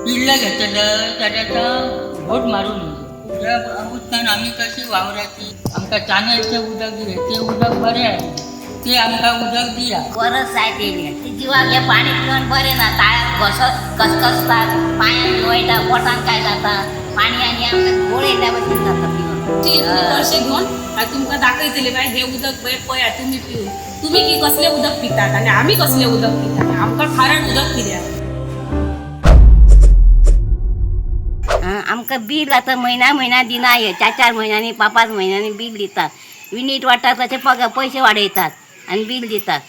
पिल्ला घेतलं त्याचा घोट मारून त्या उदकान आम्ही कशी वावराची आमका चान्याचं उदक दिले ते उदक बरे आहे ते आमका उदक दिया वरच जाय ते जीवाक हे पाणी पिऊन बरे ना ताळ्यात कसकसतात पायान वयता पोटान काय जाता पाणी आणि आमकां गोळ येयल्या भशेन जाता पिऊन कळशे घेऊन तुमकां दाखयतले बाय हे उदक पळया तुम्ही पिऊन तुम्ही की कसले उदक पितात आणि आम्ही कसले उदक पितात आमकां खारट उदक कित्याक आमकां बील आतां म्हयन्या दिना हे 4 म्हयन्यांनी 5 म्हयन्यांनी बील दितात युनिट वाडटा तशे पयशे वाडयतात आनी बील दितात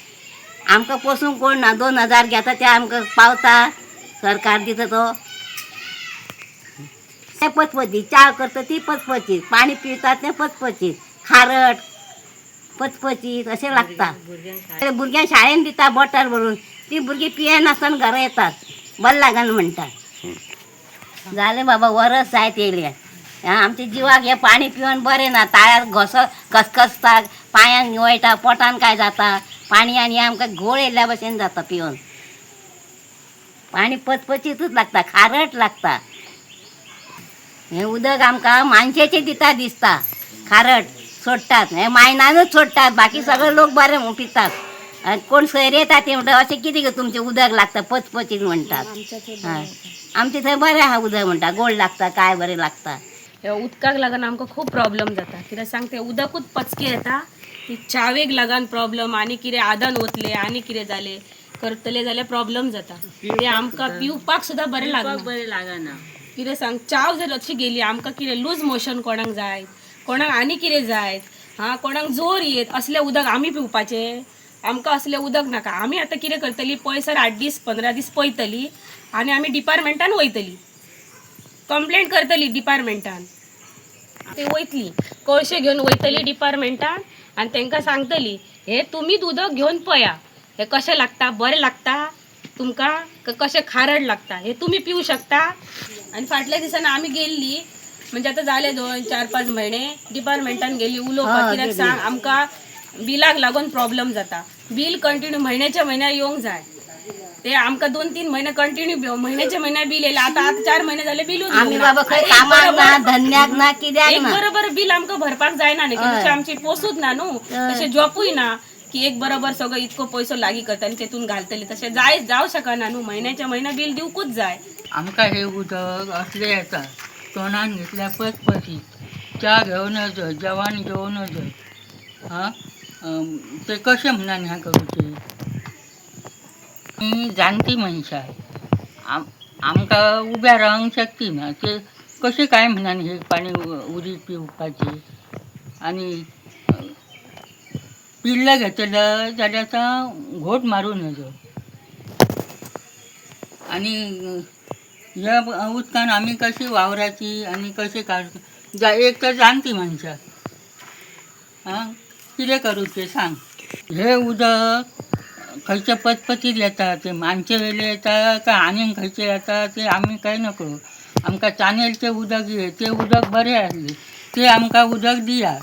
आमकां पोसूंक कोण ना 2000 घेता ते आमकां पावता सरकार दिता तो ते पचपचीत च्या करता ती पचपचीत पाणी पितात ते पचपचीत खारट पचपचीत अशें लागता भुरग्यांक शाळेन दिता बॉटल भरून ती भुरगीं पियेनासतना घरा येतात बरें लागना म्हणटात जालें बाबा वरस जायत येयलें आमच्या जिवाक हे पाणी पिवन बरें ना ताळ्यात कसकसता पांयान वयता पोटान काय जाता पाणी आनी आमकां घोळ येयल्या भशेन जाता पिवन पाणी पचपचीतूच लागता खारट लागता हें उदक आमकां मानशेचें दिता दिसता खारट सोडटात हें मायनानूच सोडटात बाकी सगळे लोक बरें म्हूण पितात कोण सयर येता ते म्हणटा अशें कितें गो तुमचें उदक लागता पचपचीत म्हणटात आमचे थंय बरें आहा उदक म्हणटा गोड लागता काय बरें लागता ह्या उदकाक लागून आमकां खूब प्रॉब्लेम जाता कित्याक सांग तें उदकूच पचकें येता ती चावेक लागून प्रॉब्लेम आनी कितें आदन वतले आनी कितें जालें करतले जाल्यार प्रॉब्लेम जाता ते आमकां पिवपाक सुद्दां बरें लागना कितें सांग चाव जर अशी गेली आमकां कितें लूज मोशन कोणाक जाय कोणाक आनी कितें जाय कोणाक जोर येत असलें उदक आमी पिवपाचें आमकां असलें उदक नाका आमी आतां कितें करतलीं पयसर 8 दीस 15 दीस पळयतलीं आनी आमी डिपार्टमेंटान वयतलीं कंप्लेंट करतलीं डिपार्टमेंटान ते वयतलीं कळशे घेवन वयतलीं डिपार्टमेंटान आनी तांकां सांगतलीं हे तुमीच उदक घेवन पळया हे कशें लागता बरें लागता तुमकां कशें खारट लागता हे तुमी पिवू शकता आनी फाटल्या दिसांनी आमी गेल्लीं म्हणजे आतां जाले 2-4-5 म्हयने डिपार्टमेंटान गेल्लीं उलोवपाक कित्याक सांग आमकां बिलाक लागून प्रॉब्लेम जाता बील कंटिन्यू म्हयन्याच्या म्हयन्यार येवंक जाय ते आमकां 2-3 म्हयने कंटिन्यू म्हयन्याच्या म्हयन्यार बील येयलें आतां 4 म्हयने जाले बिलूच आमी बाबा खंय कामाक ना धंद्याक ना कित्याक एक बरोबर बील आमकां भरपाक जायना न्ही तशें आमची पोसूच ना न्हू तशें जॉबूय ना की एक बरोबर सगळो इतको पयसो लागीं करता आनी तेतून घालतली तशें जावं शकना न्हू म्हयन्याच्या म्हयन्या बील दिवकूच जाय आमकां हे उदक असलें येता तोंडान घेतल्यार पचपचीत च्या घेवनच जेवण जेवनच ते कशें म्हणून हें करूचें ही जाणटी मनशां आमकां उब्या रावंक शकती ना ते कशें काय म्हणून हे पाणी उदीक पिवपाची आनी पिल्ला घेतलं जाल्यार घोट मारून नजो आनी ह्या उदकान आमी कशी वावराची आनी कशें काडूं एक तर जाणटी मनशां कितें करूचें सांग हे उदक खंयचे पचपचीत येता ते मानचे वेले येता काय आनीक खंयचे येता ते आमी कांय नकळो आमकां चानेलचें उदक ते उदक बरें आसलें ते आमकां उदक दिया